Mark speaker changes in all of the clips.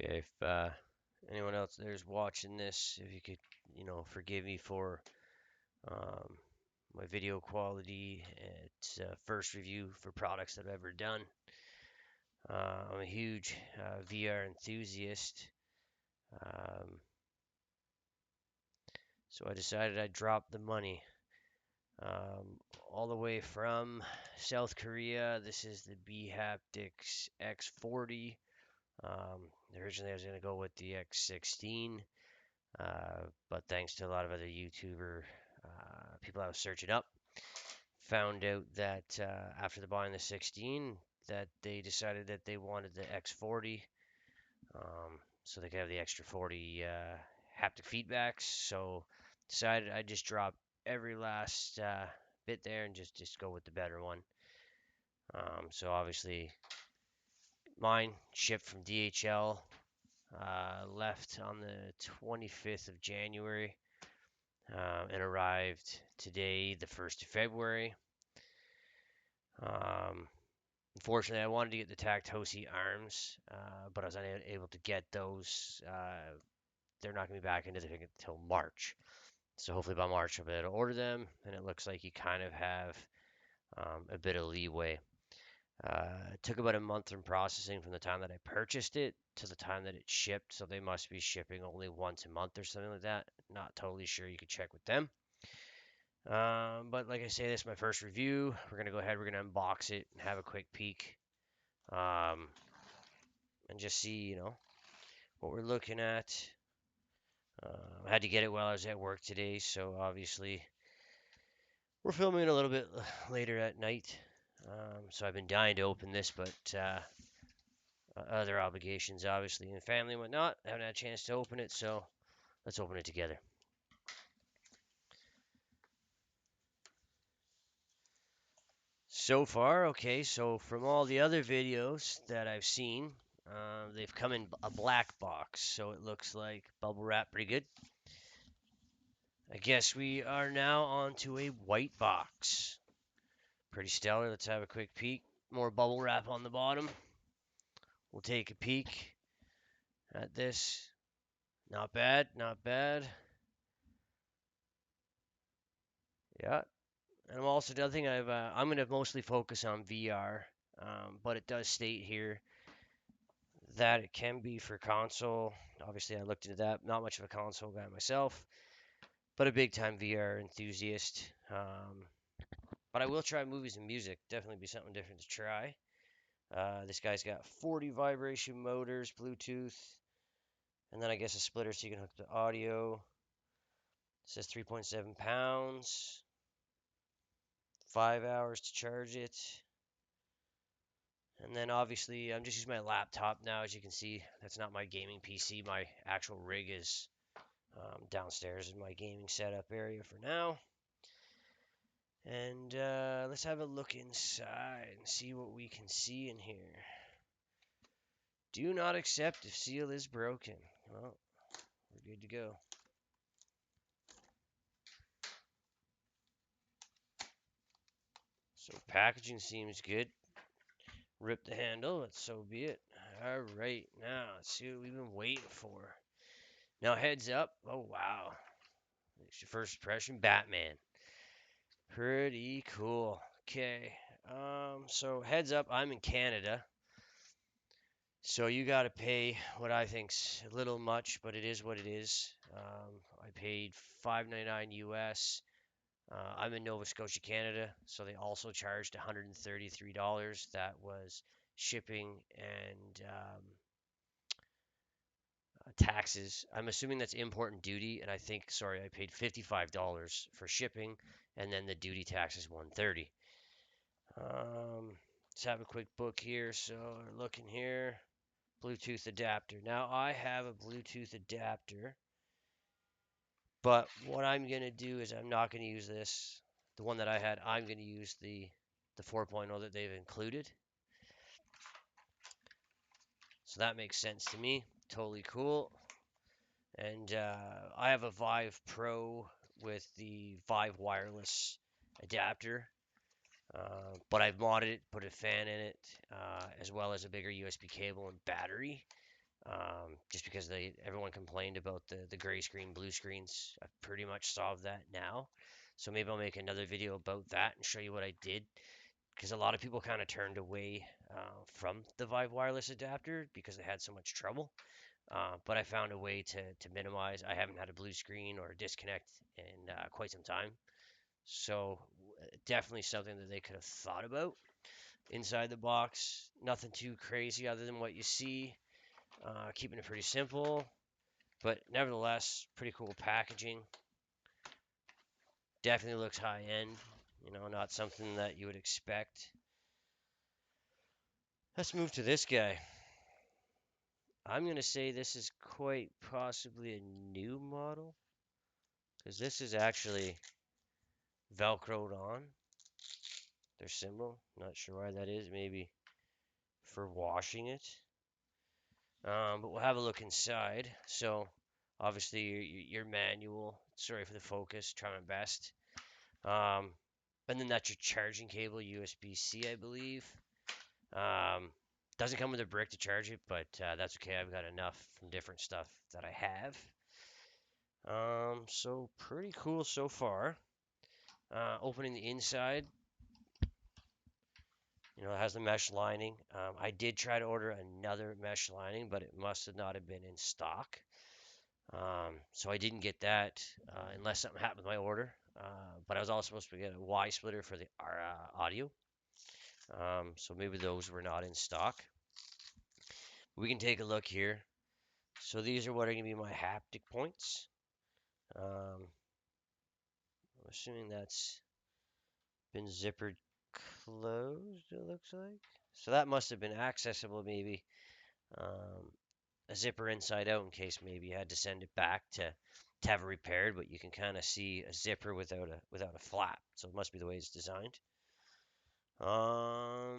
Speaker 1: Okay, if anyone else there's watching this, if you could, forgive me for um, my video quality. It's first review for products that I've ever done. I'm a huge VR enthusiast, um, so I decided I'd drop the money. All the way from South Korea. This is the BHaptics X40. Originally, I was going to go with the X16. But thanks to a lot of other YouTuber people I was searching up, found out that after the buying the 16, that they decided that they wanted the X40, so they could have the extra 40 haptic feedbacks. So decided I'd just drop every last bit there and just go with the better one. So obviously mine shipped from DHL, left on the 25th of January. And arrived today, the 1st of February. Um, Unfortunately, I wanted to get the Tactsuit arms, but I was unable to get those. They're not going to be back into the thing until March. So hopefully by March I'll be able to order them, and it looks like you kind of have a bit of leeway. It took about a month in processing from the time that I purchased it to the time that it shipped, so they must be shipping only once a month or something like that. Not totally sure. You could check with them. But like I say, this is my first review. We're gonna go ahead. We're gonna unbox it and have a quick peek, um, and just see, what we're looking at. I had to get it while I was at work today, so obviously we're filming a little bit later at night. So I've been dying to open this, but other obligations, obviously, and family and whatnot. I haven't had a chance to open it, so let's open it together. So far, okay, so from all the other videos that I've seen, they've come in a black box, so it looks like bubble wrap pretty good. I guess we are now on to a white box. Pretty stellar. Let's have a quick peek. More bubble wrap on the bottom. We'll take a peek at this. Not bad, not bad. Yeah, and I'm also the other thing I'm gonna mostly focus on VR, but it does state here that it can be for console. Obviously, I looked into that. Not much of a console guy myself, but a big time VR enthusiast. But I will try movies and music. Definitely be something different to try. This guy's got 40 vibration motors, Bluetooth, and then I guess a splitter so you can hook the audio. It says 3.7 pounds, 5 hours to charge it. And then obviously I'm just using my laptop now. As you can see, that's not my gaming PC. My actual rig is downstairs in my gaming setup area for now. And let's have a look inside and see what we can see in here. Do not accept if seal is broken. Well, we're good to go. So packaging seems good. Rip the handle, but so be it. All right, now let's see what we've been waiting for. Now heads up. Oh wow, it's your first impression, Batman. Pretty cool. Okay. So heads up, I'm in Canada. So you got to pay what I think's a little much, but it is what it is. I paid $5.99 US. I'm in Nova Scotia, Canada, so they also charged $133. That was shipping and taxes. I'm assuming that's import and duty, and I think, sorry, I paid $55 for shipping, and then the duty tax is $130. Let's have a quick book here. So we're looking here. Bluetooth adapter. Now I have a Bluetooth adapter, but what I'm going to do is I'm not going to use this. The one that I had, I'm going to use the 4.0 that they've included. So that makes sense to me. Totally cool. And I have a Vive Pro with the Vive wireless adapter. But I've modded it, put a fan in it, as well as a bigger USB cable and battery. just because everyone complained about the gray screen, blue screens. I've pretty much solved that now. So maybe I'll make another video about that and show you what I did, because a lot of people kind of turned away from the Vive wireless adapter because they had so much trouble. But I found a way to minimize. I haven't had a blue screen or a disconnect in quite some time. So definitely something that they could have thought about. Inside the box, nothing too crazy other than what you see. Keeping it pretty simple, but nevertheless, pretty cool packaging. Definitely looks high end, not something that you would expect. Let's move to this guy. I'm going to say this is quite possibly a new model, because this is actually Velcroed on their symbol. Not sure why that is, maybe for washing it. But we'll have a look inside. So, obviously, your manual. Sorry for the focus, try my best. And then that's your charging cable, USB-C, I believe. Doesn't come with a brick to charge it, but that's okay. I've got enough from different stuff that I have. So pretty cool so far. Opening the inside, it has the mesh lining. I did try to order another mesh lining, but it must have not have been in stock. So I didn't get that unless something happened with my order. But I was also supposed to get a Y splitter for the audio. So maybe those were not in stock. We can take a look here. So these are what are going to be my haptic points. I'm assuming that's been zippered closed, it looks like. So that must have been accessible maybe. A zipper inside out in case maybe you had to send it back to have it repaired, but you can kind of see a zipper without a flap. So it must be the way it's designed. Other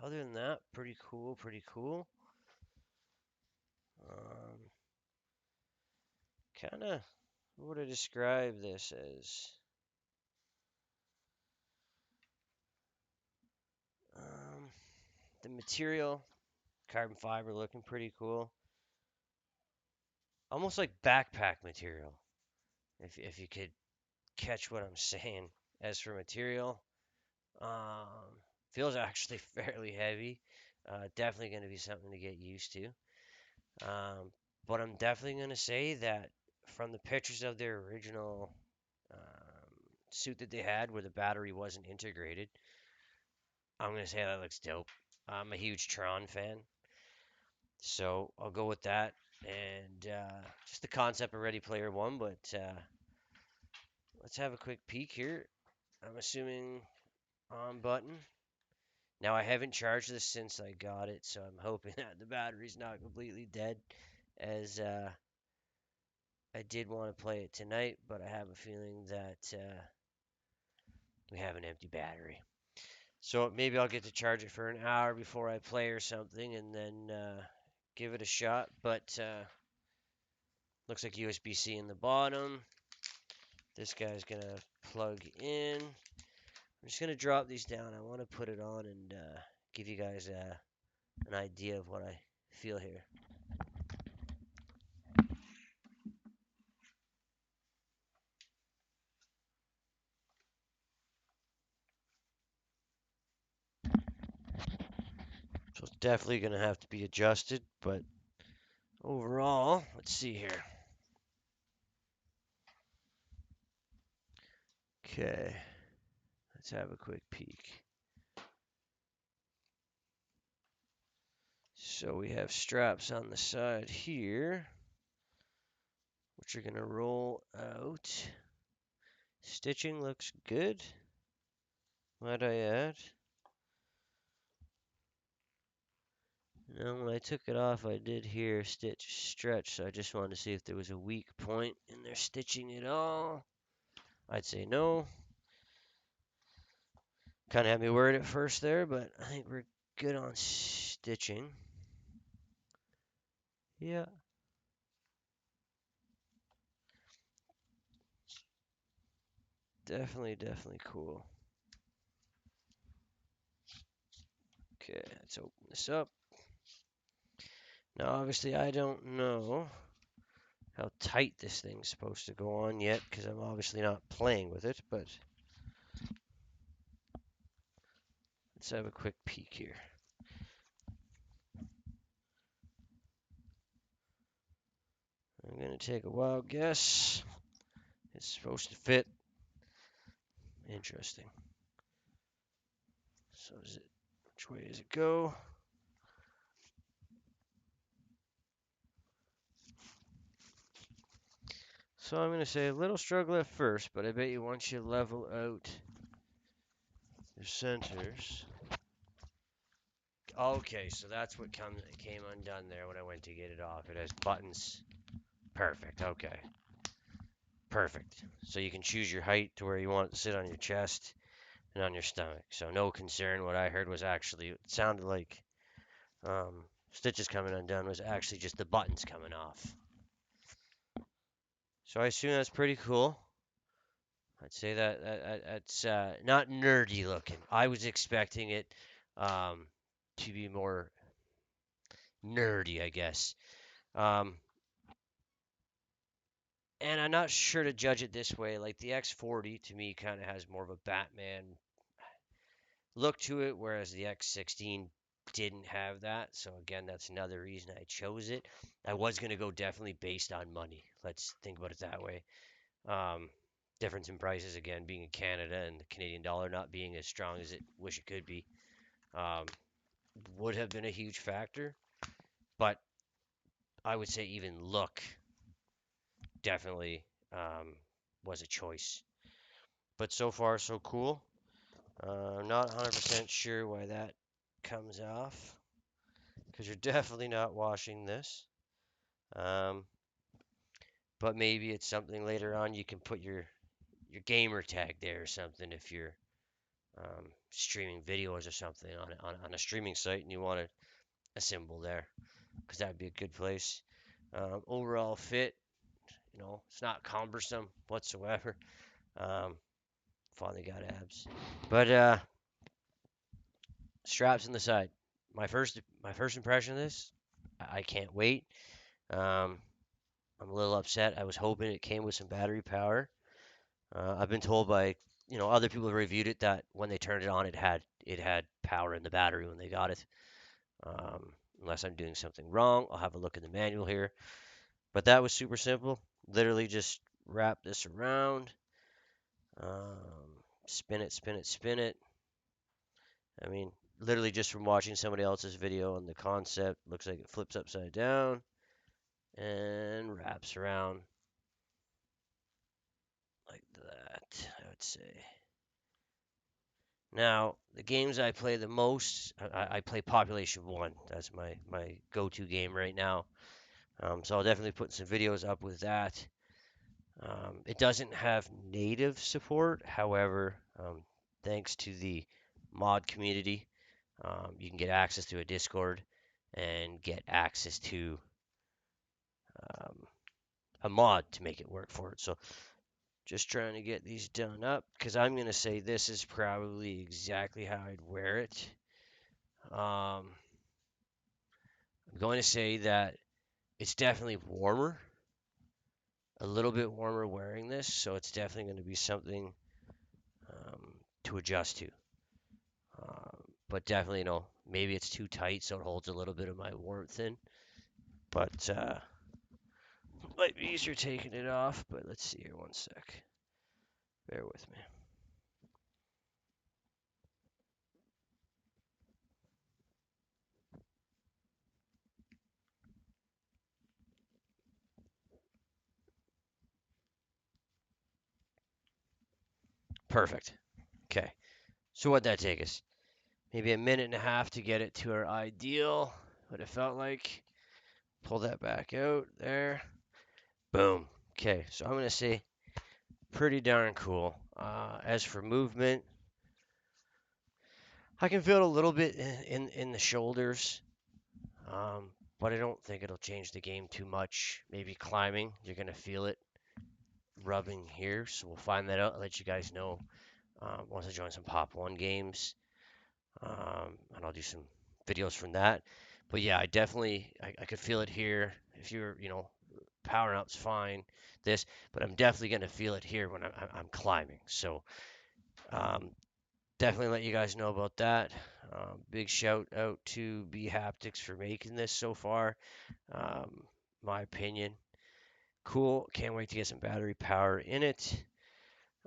Speaker 1: than that, pretty cool, pretty cool. Kind of, what would I describe this as? The material, carbon fiber, looking pretty cool. Almost like backpack material, if you could catch what I'm saying. As for material, feels actually fairly heavy. Definitely going to be something to get used to. But I'm definitely going to say that from the pictures of their original suit that they had where the battery wasn't integrated, I'm going to say that looks dope. I'm a huge Tron fan, so I'll go with that. And just the concept of Ready Player One, but let's have a quick peek here. I'm assuming on button. Now I haven't charged this since I got it, so I'm hoping that the battery's not completely dead, as I did want to play it tonight, but I have a feeling that we have an empty battery. So maybe I'll get to charge it for an hour before I play or something, and then give it a shot. But looks like USB-C in the bottom. This guy's gonna plug in. I'm just gonna drop these down. I want to put it on and give you guys an idea of what I feel here. So it's definitely gonna have to be adjusted, but overall, let's see here. Okay, let's have a quick peek. So we have straps on the side here, which are going to roll out. Stitching looks good, might I add. Now, when I took it off, I did hear stitch stretch, so I just wanted to see if there was a weak point in their stitching at all. I'd say no. Kind of had me worried at first there, but I think we're good on stitching. Yeah. Definitely cool. Okay, let's open this up. Now, obviously, I don't know how tight this thing's supposed to go on yet because I'm obviously not playing with it, but let's have a quick peek here. I'm going to take a wild guess. It's supposed to fit. Interesting. So is it, which way does it go? So I'm going to say a little struggle at first, but I bet you once you level out your centers. Okay, so that's what came undone there when I went to get it off. It has buttons. Perfect. Okay. Perfect. So you can choose your height to where you want it to sit on your chest and on your stomach. So no concern. What I heard was actually, it sounded like stitches coming undone was actually just the buttons coming off. So I assume that's pretty cool. I'd say that's not nerdy looking. I was expecting it to be more nerdy, I guess. Um, and I'm not sure to judge it this way. Like the X40 to me kind of has more of a Batman look to it, whereas the X16 didn't have that. So again, that's another reason I chose it. I was gonna go definitely based on money. Let's think about it that way. Um, Difference in prices again, being in Canada and the Canadian dollar not being as strong as it wish it could be, um, would have been a huge factor. But I would say even look definitely was a choice. But so far so cool. I'm not 100% sure why that comes off because you're definitely not washing this. Um, but maybe it's something later on you can put your gamer tag there or something if you're streaming videos or something on a streaming site and you want a symbol there because that would be a good place. Overall fit, it's not cumbersome whatsoever. Um, Finally got abs, but straps on the side. My first impression of this, I can't wait. Um, I'm a little upset. I was hoping it came with some battery power. I've been told by other people who reviewed it that when they turned it on, it had power in the battery when they got it. Um, Unless I'm doing something wrong, I'll have a look in the manual here. But that was super simple. Literally just wrap this around, spin it, spin it, spin it. I mean, literally just from watching somebody else's video on the concept, looks like it flips upside down and wraps around like that, I would say. Now, the games I play the most, I play Population 1. That's my go-to game right now. So I'll definitely put some videos up with that. It doesn't have native support. However, thanks to the mod community, you can get access to a Discord and get access to um, a mod to make it work for it. So just trying to get these done up because I'm going to say this is probably exactly how I'd wear it. I'm going to say that it's definitely warmer, a little bit warmer wearing this, so it's definitely going to be something to adjust to. But definitely, maybe it's too tight, so it holds a little bit of my warmth in. But might be easier taking it off. But let's see here, one sec. Bear with me. Perfect. Okay. So what'd that take us? Maybe a minute and a half to get it to our ideal. What it felt like. Pull that back out there. Boom. Okay. So I'm gonna say pretty darn cool. As for movement, I can feel it a little bit in the shoulders, but I don't think it'll change the game too much. Maybe climbing, you're gonna feel it rubbing here, so we'll find that out. I'll let you guys know once I join some Pop 1 games, and I'll do some videos from that. But yeah, I definitely I could feel it here. If you're, powering up's fine. This, but I'm definitely gonna feel it here when I'm climbing. So um, definitely let you guys know about that. Big shout out to BHaptics for making this so far. Um, my opinion, cool. Can't wait to get some battery power in it.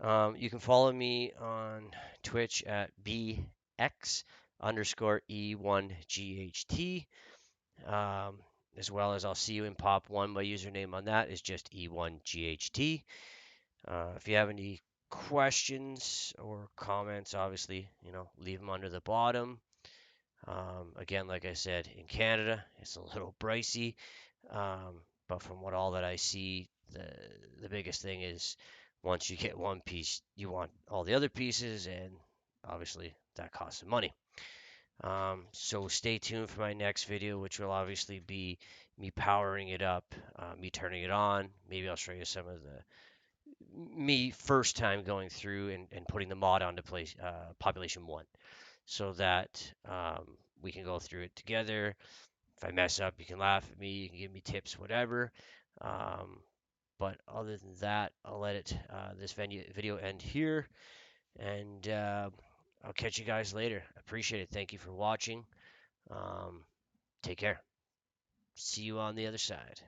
Speaker 1: You can follow me on Twitch at BX underscore E1GHT. Um, as well as I'll see you in Pop 1. My username on that is just E1GHT. If you have any questions or comments, obviously, leave them under the bottom. Again, like I said, in Canada, it's a little pricey, but from what all that I see, the biggest thing is once you get one piece, you want all the other pieces, and obviously that costs some money. So stay tuned for my next video, which will obviously be me powering it up, me turning it on. Maybe I'll show you some of the me first time going through and putting the mod onto place population one, so that we can go through it together. If I mess up, you can laugh at me, you can give me tips, whatever. Um, but other than that, I'll let this video end here, and I'll catch you guys later. Appreciate it. Thank you for watching. Um, Take care. See you on the other side.